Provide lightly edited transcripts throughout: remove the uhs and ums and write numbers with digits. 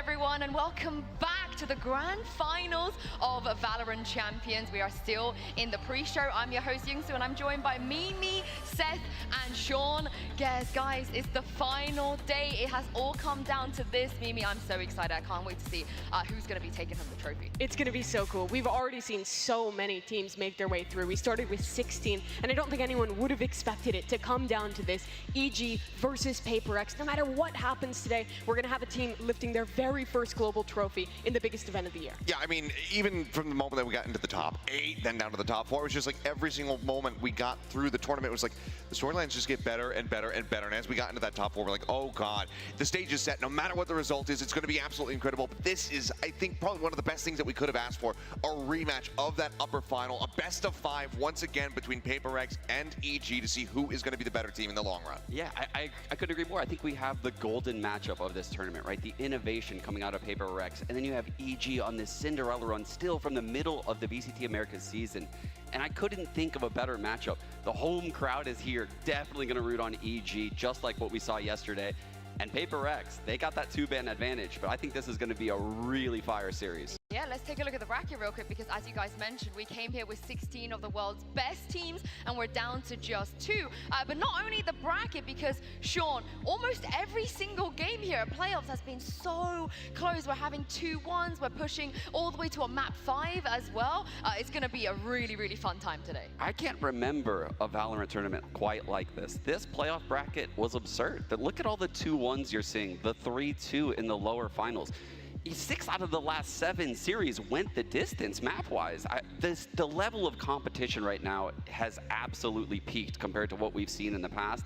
everyone, and welcome back to the grand finals of Valorant Champions. We are still in the pre-show. I'm your host, Yingsu, and I'm joined by Mimi, Seth, and Sean. Guys, it's the final day. It has all come down to this. Mimi, I'm so excited. I can't wait to see who's going to be taking home the trophy. It's going to be so cool. We've already seen so many teams make their way through. We started with 16, and I don't think anyone would have expected it to come down to this. EG versus PaperX. No matter what happens today, we're going to have a team lifting their very first global trophy in the biggest event of the year. Yeah, I mean, even from the moment that we got into the top 8, then down to the top 4, it was just like every single moment we got through the tournament, it was like the storylines just get better and better and better. And as we got into that top 4, we're like, oh God, the stage is set. No matter what the result is, it's going to be absolutely incredible. But this is, I think, probably one of the best things that we could have asked for. A rematch of that upper final, a best of 5 once again between PaperX and EG to see who is going to be the better team in the long run. Yeah, I couldn't agree more. I think we have the golden matchup of this tournament, right? The innovation coming out of PaperX, and then you have EG on this Cinderella run still from the middle of the VCT Americas season. And I couldn't think of a better matchup. The home crowd is here, definitely going to root on EG, just like what we saw yesterday. And PaperX, they got that 2-ban advantage, but I think this is going to be a really fire series. Yeah, let's take a look at the bracket real quick, because as you guys mentioned, we came here with 16 of the world's best teams, and we're down to just 2. But not only the bracket, because Sean, almost every single game here at playoffs has been so close. We're having 2-1s, we're pushing all the way to a map 5 as well. It's going to be a really, really fun time today. I can't remember a Valorant tournament quite like this. This playoff bracket was absurd. But look at all the 2-1s you're seeing, the 3-2 in the lower finals. 6 out of the last 7 series went the distance map-wise. The level of competition right now has absolutely peaked compared to what we've seen in the past.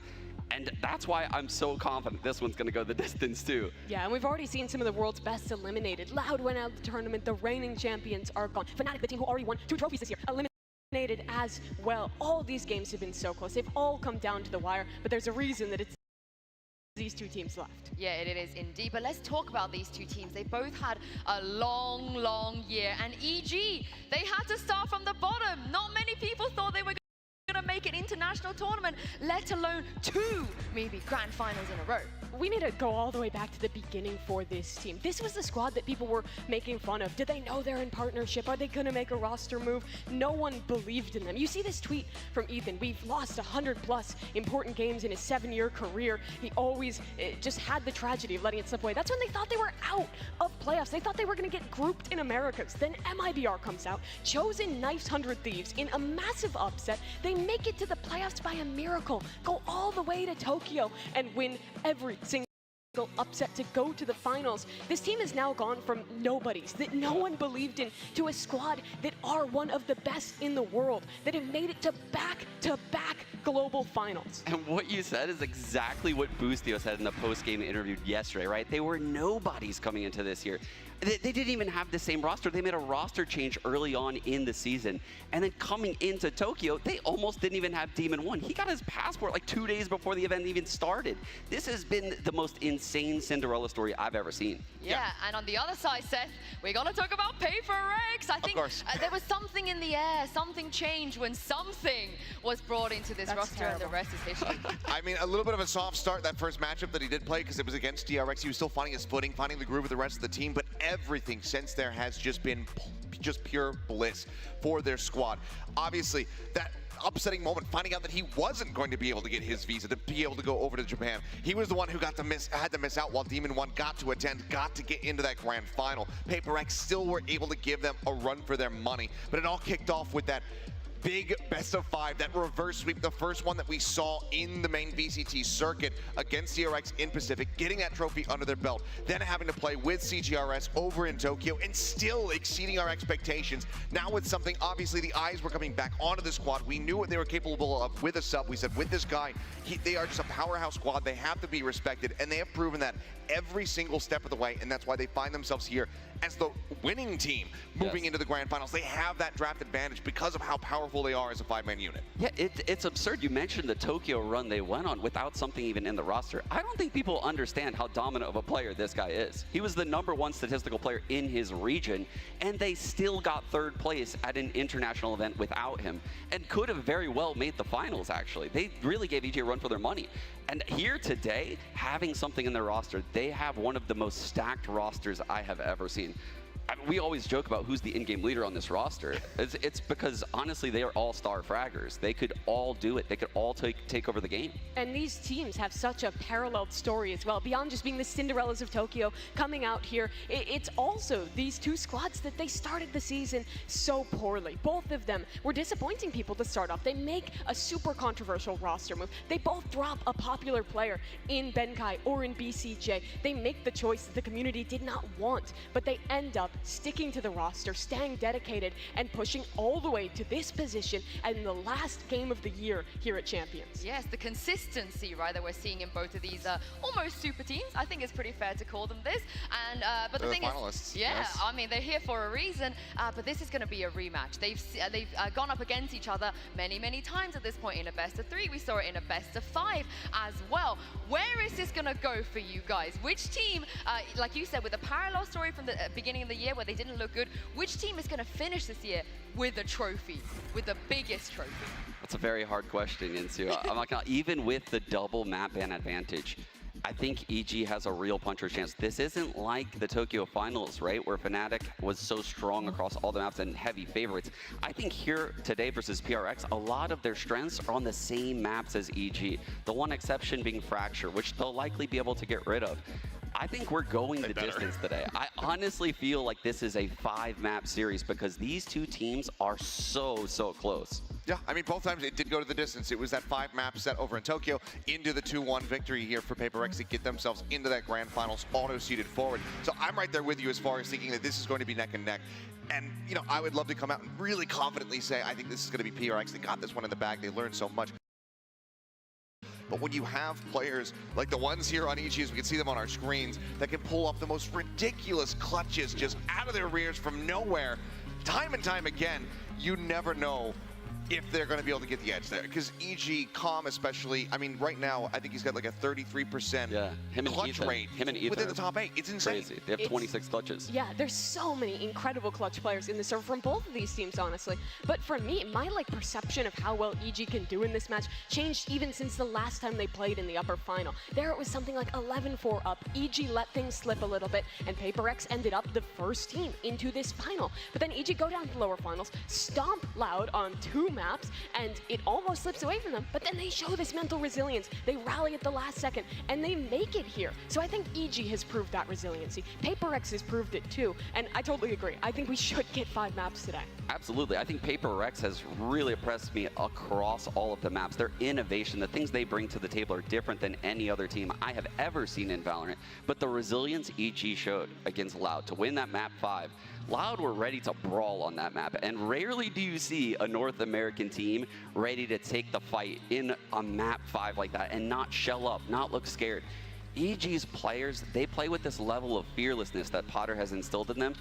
And that's why I'm so confident this one's going to go the distance too. Yeah, and we've already seen some of the world's best eliminated. Loud went out of the tournament. The reigning champions are gone. Fnatic, the team who already won 2 trophies this year, eliminated as well. All these games have been so close. They've all come down to the wire, but there's a reason that it's these 2 teams left. Yeah, it is indeed. But let's talk about these 2 teams. They both had a long, long year. And EG, they had to start from the bottom. Not many people thought they were going to make an international tournament, let alone 2 maybe grand finals in a row. We need to go all the way back to the beginning for this team. This was the squad that people were making fun of. Did they know they're in partnership? Are they going to make a roster move? No one believed in them. You see this tweet from Ethan. We've lost 100+ important games in his 7-year career. He always just had the tragedy of letting it slip away. That's when they thought they were out of playoffs. They thought they were going to get grouped in Americas. Then MIBR comes out. Chosen knifes 100 Thieves in a massive upset. They make it to the playoffs by a miracle. Go all the way to Tokyo and win every single upset to go to the finals. This team has now gone from nobodies that no one believed in to a squad that are one of the best in the world, that have made it to back-to-back global finals. And what you said is exactly what Boostio said in the post-game interview yesterday, right? They were nobodies coming into this year. They didn't even have the same roster. They made a roster change early on in the season. And then coming into Tokyo, they almost didn't even have Demon 1. He got his passport like 2 days before the event even started. This has been the most insane Cinderella story I've ever seen. Yeah, and on the other side, Seth, we're going to talk about PaperX. I think there was something in the air, something changed when something was brought into this roster, and the rest is history. I mean, a little bit of a soft start, that first matchup that he did play, because it was against DRX. He was still finding his footing, finding the groove with the rest of the team, but everything since there has just been just pure bliss for their squad. Obviously, that upsetting moment, finding out that he wasn't going to be able to get his visa to be able to go over to Japan. He was the one who had to miss out while Demon 1 got to attend, got to get into that grand final. PaperX still were able to give them a run for their money, but it all kicked off with that big best of 5, that reverse sweep, the first one that we saw in the main VCT circuit against DRX in Pacific, getting that trophy under their belt, then having to play with CGRS over in Tokyo and still exceeding our expectations. Now with something, obviously the eyes were coming back onto the squad. We knew what they were capable of with a sub. We said, with this guy, they are just a powerhouse squad. They have to be respected, and they have proven that every single step of the way, and that's why they find themselves here as the winning team moving into the grand finals. They have that draft advantage because of how powerful powerful they are as a 5-man unit. Yeah, it's absurd. You mentioned the Tokyo run they went on without something even in the roster. I don't think people understand how dominant of a player this guy is. He was the #1 statistical player in his region, and they still got 3rd place at an international event without him, and could have very well made the finals, actually. They really gave EG a run for their money. And here today, having something in their roster, they have one of the most stacked rosters I have ever seen. I mean, we always joke about who's the in-game leader on this roster. It's because, honestly, they are all-star fraggers. They could all do it. They could all take over the game. And these teams have such a paralleled story as well. Beyond just being the Cinderellas of Tokyo coming out here, it's also these 2 squads that they started the season so poorly. Both of them were disappointing people to start off. They make a super controversial roster move. They both drop a popular player in Benkai or in BCJ. They make the choice that the community did not want, but they end up sticking to the roster, staying dedicated, and pushing all the way to this position in the last game of the year here at Champions. Yes, the consistency, right, that we're seeing in both of these almost super teams. I think it's pretty fair to call them this. And but the thing finalists, is, yeah, yes. I mean, they're here for a reason. But this is going to be a rematch. They've gone up against each other many times at this point in a best-of-3. We saw it in a best-of-5 as well. Where is this going to go for you guys? Which team, like you said, with a parallel story from the beginning of the year where they didn't look good, which team is going to finish this year with a trophy, with the biggest trophy? That's a very hard question, Insu. I'm not gonna, even with the double map ban advantage, I think EG has a real puncher's chance. This isn't like the Tokyo finals, right, where Fnatic was so strong across all the maps and heavy favorites. I think here today versus PRX, a lot of their strengths are on the same maps as EG. The one exception being Fracture, which they'll likely be able to get rid of. I think we're going the distance today. I honestly feel like this is a 5-map series because these 2 teams are so close. Yeah, I mean, both times it did go to the distance. It was that 5-map set over in Tokyo into the 2-1 victory here for PaperX to get themselves into that grand finals, auto-seeded forward. So I'm right there with you as far as thinking that this is going to be neck and neck. And, you know, I would love to come out and really confidently say, I think this is going to be PRX. They got this one in the bag. They learned so much. But when you have players like the ones here on EG, as we can see them on our screens, that can pull off the most ridiculous clutches just out of their rears from nowhere, time and time again, you never know if they're going to be able to get the edge there. Because EG, Calm especially, I mean, right now, I think he's got like a 33% clutch rate within the top 8. It's insane. Crazy. They have 26 clutches. Yeah, there's so many incredible clutch players in the server from both of these teams, honestly. But for me, my perception of how well EG can do in this match changed even since the last time they played in the upper final. There it was something like 11-4 up. EG let things slip a little bit, and PaperX ended up the first team into this final. But then EG go down to the lower finals, stomp Loud on 2 maps, and it almost slips away from them, but then they show this mental resilience. They rally at the last second, and they make it here. So I think EG has proved that resiliency. PaperX has proved it too, and I totally agree. I think we should get 5 maps today. Absolutely. I think PaperX has really impressed me across all of the maps. Their innovation, the things they bring to the table are different than any other team I have ever seen in Valorant, but the resilience EG showed against Loud to win that map 5, Loud were ready to brawl on that map, and rarely do you see a North American team ready to take the fight in a map 5 like that and not shell up, not look scared. EG's players, they play with this level of fearlessness that Potter has instilled in them,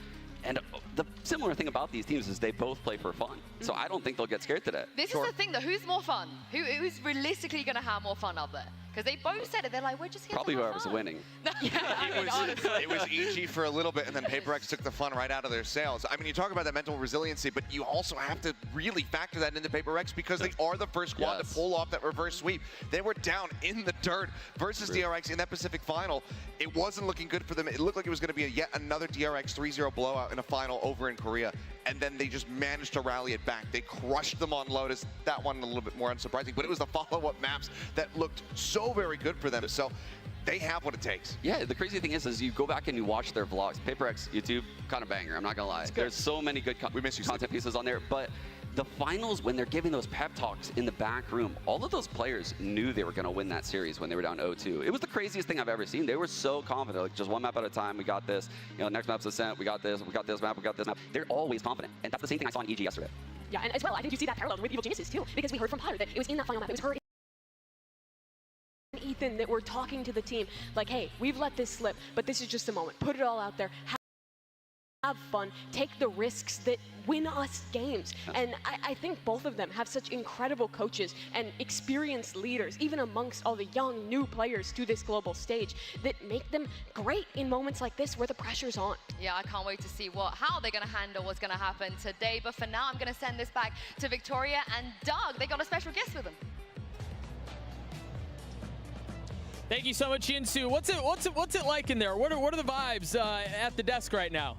and the similar thing about these teams is they both play for fun. So I don't think they'll get scared today. This is the thing, though. Who's more fun? Who's realistically going to have more fun up there? Because they both said it. They're like, we're just here Probably to have whoever's fun. winning. It was EG for a little bit, and then PaperX took the fun right out of their sails. I mean, you talk about that mental resiliency, but you also have to really factor that into PaperX because they are the first squad to pull off that reverse sweep. They were down in the dirt versus DRX in that Pacific final. It wasn't looking good for them. It looked like it was going to be yet another DRX 3-0 blowout in a final over in Korea, and then they just managed to rally it back. They crushed them on Lotus. That one a little bit more unsurprising, but it was the follow-up maps that looked so very good for them. So they have what it takes. Yeah, the crazy thing is you go back and you watch their vlogs. PaperX YouTube, kind of banger, I'm not gonna lie. There's so many good content pieces on there, but the finals, when they're giving those pep talks in the back room, all of those players knew they were gonna win that series when they were down 0-2. It was the craziest thing I've ever seen. They were so confident, like just one map at a time, we got this. You know, next map's Ascent, we got this map, we got this map. They're always confident, and that's the same thing I saw in EG yesterday. Yeah, and as well, I think you see that parallel with Evil Geniuses too, because we heard from Potter that it was in that final map, it was her and Ethan that were talking to the team, like, hey, we've let this slip, but this is just a moment. Put it all out there. have fun, take the risks that win us games. And I think both of them have such incredible coaches and experienced leaders, even amongst all the young, new players to this global stage, that make them great in moments like this where the pressure's on. Yeah, I can't wait to see how they're going to handle what's going to happen today. But for now, I'm going to send this back to Victoria and Doug. They got a special guest with them. Thank you so much, Jinsu. What's it like in there? What are the vibes at the desk right now?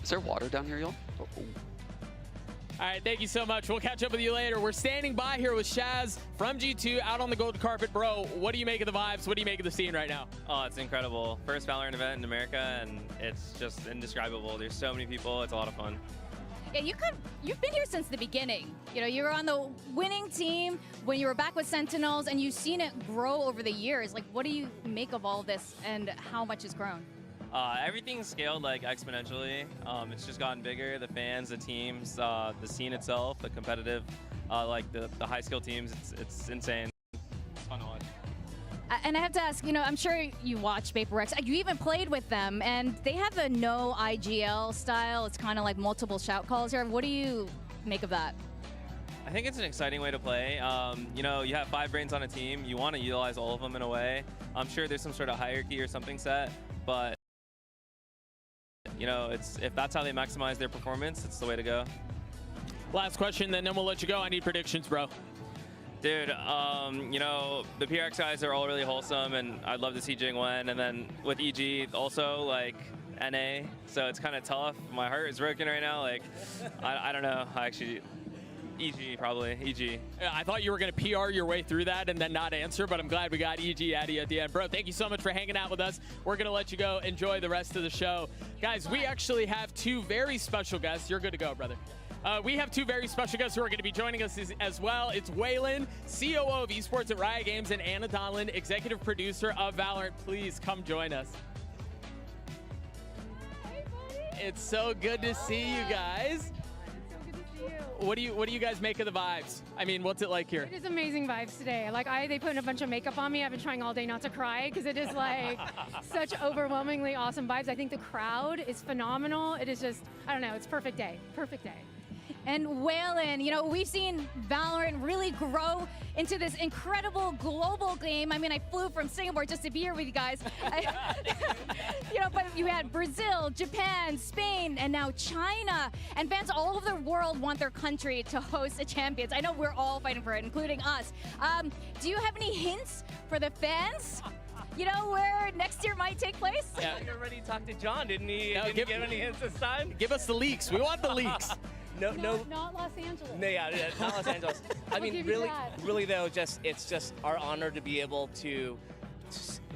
Is there water down here, y'all? Oh. All right, thank you so much. We'll catch up with you later. We're standing by here with Shaz from G2 out on the gold carpet. Bro, what do you make of the vibes? What do you make of the scene right now? Oh, it's incredible. First Valorant event in America, and it's just indescribable. There's so many people. It's a lot of fun. Yeah, you've been here since the beginning. You know, you were on the winning team when you were back with Sentinels, and you've seen it grow over the years. Like, what do you make of all this, and how much has grown? Everything's scaled like exponentially. It's just gotten bigger. The fans, the teams, the scene itself, the competitive, like the high skill teams. It's insane. It's fun to watch. And I have to ask, you know, I'm sure you watch VaporX. You even played with them, and they have a no IGL style. It's kind of like multiple shout calls here. What do you make of that? I think it's an exciting way to play. You know, you have 5 brains on a team. You want to utilize all of them in a way. I'm sure there's some sort of hierarchy or something set, but you know, if that's how they maximize their performance, it's the way to go. Last question, then we'll let you go. I need predictions, bro. Dude, you know, the PRX guys are all really wholesome, and I'd love to see Jing win. And then with EG, also, like, NA, so it's kind of tough. My heart is broken right now. Like, I don't know. I actually, EG, probably. EG. Yeah, I thought you were going to PR your way through that and then not answer, but I'm glad we got EG out of you at the end. Bro, thank you so much for hanging out with us. We're going to let you go. Enjoy the rest of the show. Guys, we actually have 2 very special guests. You're good to go, brother. We have 2 very special guests who are going to be joining us as well. It's Waylon, COO of Esports at Riot Games, and Anna Donlan, executive producer of Valorant. Please come join us. Hey, buddy. It's so good to see you guys. What do you guys make of the vibes? I mean, what's it like here? It is amazing vibes today. Like they put a bunch of makeup on me. I've been trying all day not to cry because it is like such overwhelmingly awesome vibes. I think the crowd is phenomenal. It is just, I don't know, it's perfect day. Perfect day. And Waylon, you know, we've seen Valorant really grow into this incredible global game. I mean, I flew from Singapore just to be here with you guys. You know, but you had Brazil, Japan, Spain, and now China. And fans all over the world want their country to host a Champions. I know we're all fighting for it, including us. Do you have any hints for the fans? You know, where next year might take place? Yeah. I already talked to John, didn't he? No, didn't he give any hints this time? Give us the leaks. We want the leaks. No. Not Los Angeles. No, yeah, not Los Angeles. I mean, really though, it's just our honor to be able to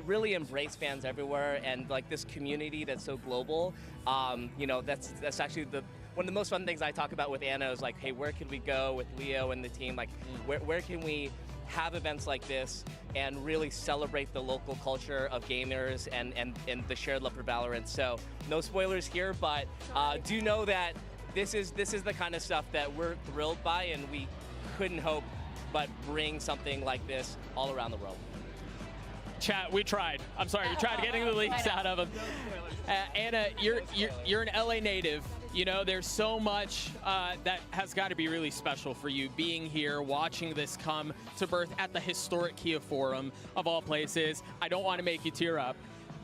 really embrace fans everywhere, and like this community that's so global. You know, that's actually one of the most fun things I talk about with Anna is like, hey, where can we go with Leo and the team? Like, where can we have events like this and really celebrate the local culture of gamers and the shared love for Valorant? So no spoilers here, but do know that this is the kind of stuff that we're thrilled by, and we couldn't hope but bring something like this all around the world. Chat, we tried. I'm sorry, we tried getting the leaks out of them. Anna, you're an LA native. You know, there's so much that has got to be really special for you being here, watching this come to birth at the historic Kia Forum of all places. I don't want to make you tear up,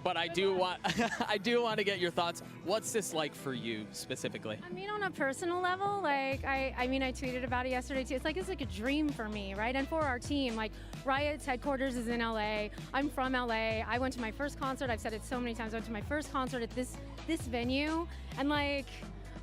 but I do want to get your thoughts. What's this like for you specifically? I mean, on a personal level, like I mean, I tweeted about it yesterday too. It's like a dream for me, right? And for our team, like Riot's headquarters is in LA. I'm from LA. I went to my first concert. I've said it so many times. I went to my first concert at this venue, and like,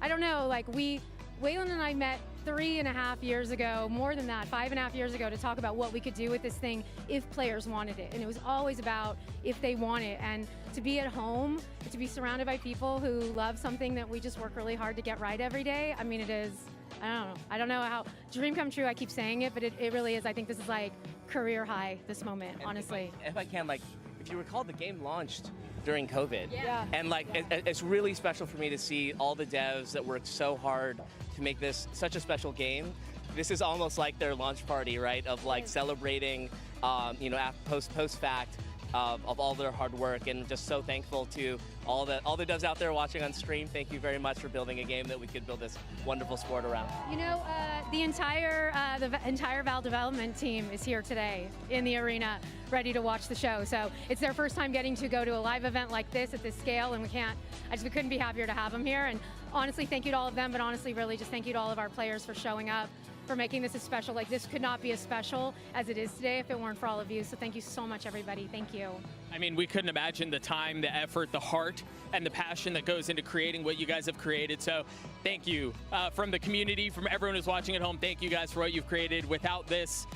I don't know, like Waylon and I met 3.5 years ago, more than that, 5.5 years ago, to talk about what we could do with this thing if players wanted it. And it was always about if they want it. And to be at home, to be surrounded by people who love something that we just work really hard to get right every day, I mean, it is, I don't know how, dream come true, I keep saying it, but it really is. I think this is like career high, this moment, and honestly. If I can, like, if you recall, the game launched during COVID. Yeah. And like, it's really special for me to see all the devs that worked so hard to make this such a special game. This is almost like their launch party, right? Of like celebrating, you know, post fact, of all their hard work, and just so thankful to all the devs out there watching on stream. Thank you very much for building a game that we could build this wonderful sport around. You know, the entire Val development team is here today in the arena, ready to watch the show. So it's their first time getting to go to a live event like this at this scale, and we couldn't be happier to have them here. And honestly, thank you to all of them, but honestly, really just thank you to all of our players for showing up, for making this as special. Like, this could not be as special as it is today if it weren't for all of you. So thank you so much, everybody. Thank you. I mean, we couldn't imagine the time, the effort, the heart, and the passion that goes into creating what you guys have created. So thank you from the community, from everyone who's watching at home. Thank you guys for what you've created. Without this,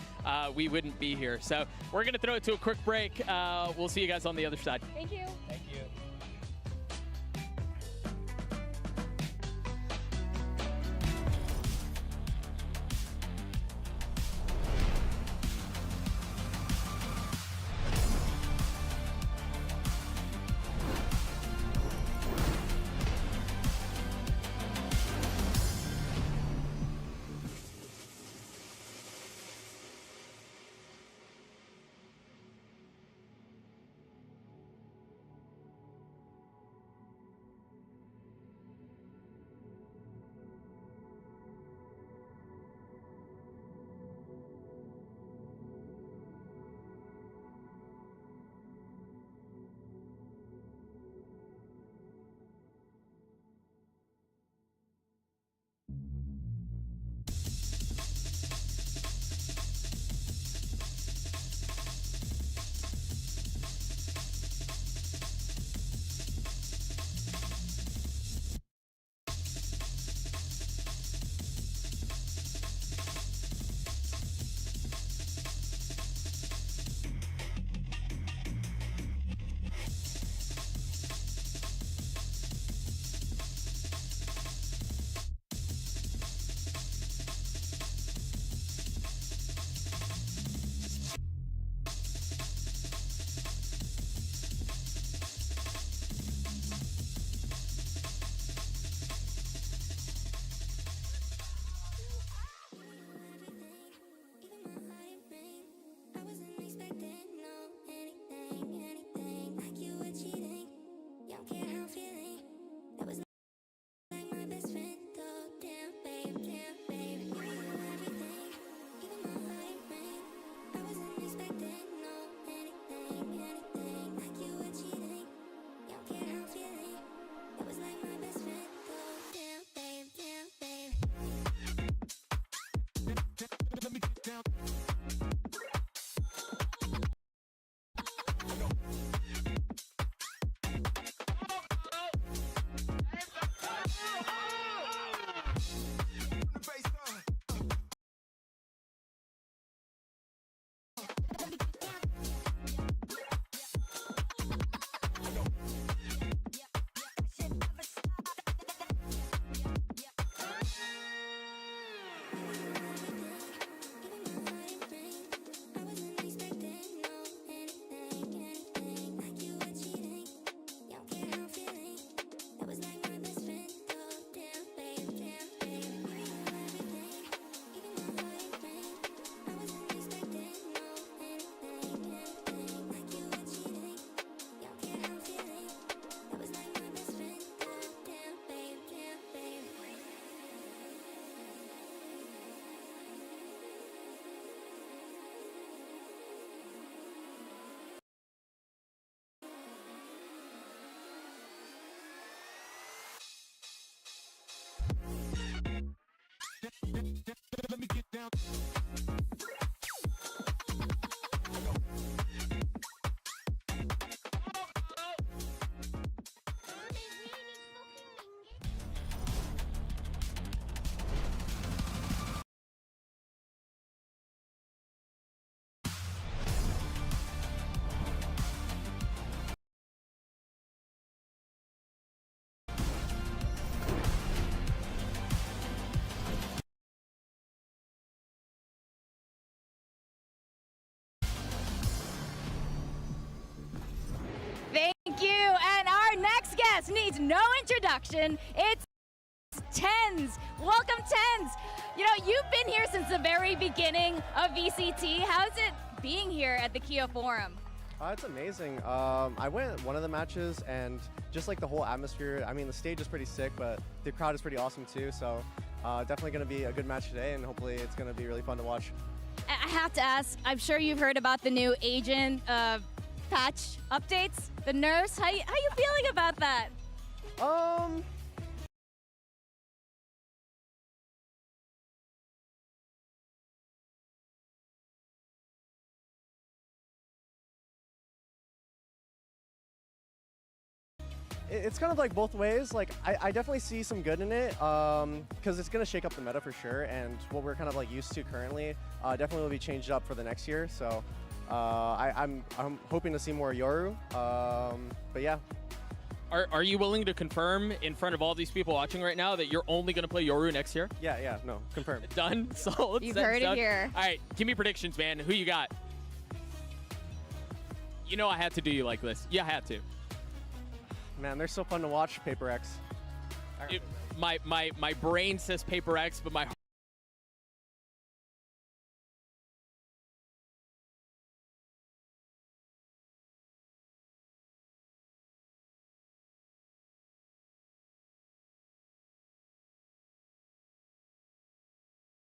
we wouldn't be here. So we're going to throw it to a quick break. We'll see you guys on the other side. Thank you. Thank you. Thank you. And our next guest needs no introduction. It's Tens. Welcome, Tens. You know, you've been here since the very beginning of VCT. How's it being here at the Kia Forum? It's amazing. I went one of the matches, and just like the whole atmosphere, I mean, the stage is pretty sick, but the crowd is pretty awesome too. So definitely going to be a good match today, and hopefully it's going to be really fun to watch. I have to ask, I'm sure you've heard about the new agent patch updates, the nerfs. How you feeling about that? It's kind of like both ways. Like I definitely see some good in it because it's going to shake up the meta for sure, and what we're kind of like used to currently definitely will be changed up for the next year. So I'm hoping to see more Yoru, but yeah. Are you willing to confirm in front of all these people watching right now that you're only going to play Yoru next year? Yeah, no, confirmed. Done? So You've heard it here. All right, give me predictions, man. Who you got? You know I had to do you like this. Yeah, I had to. Man, they're so fun to watch, Paper X. My brain says Paper X, but my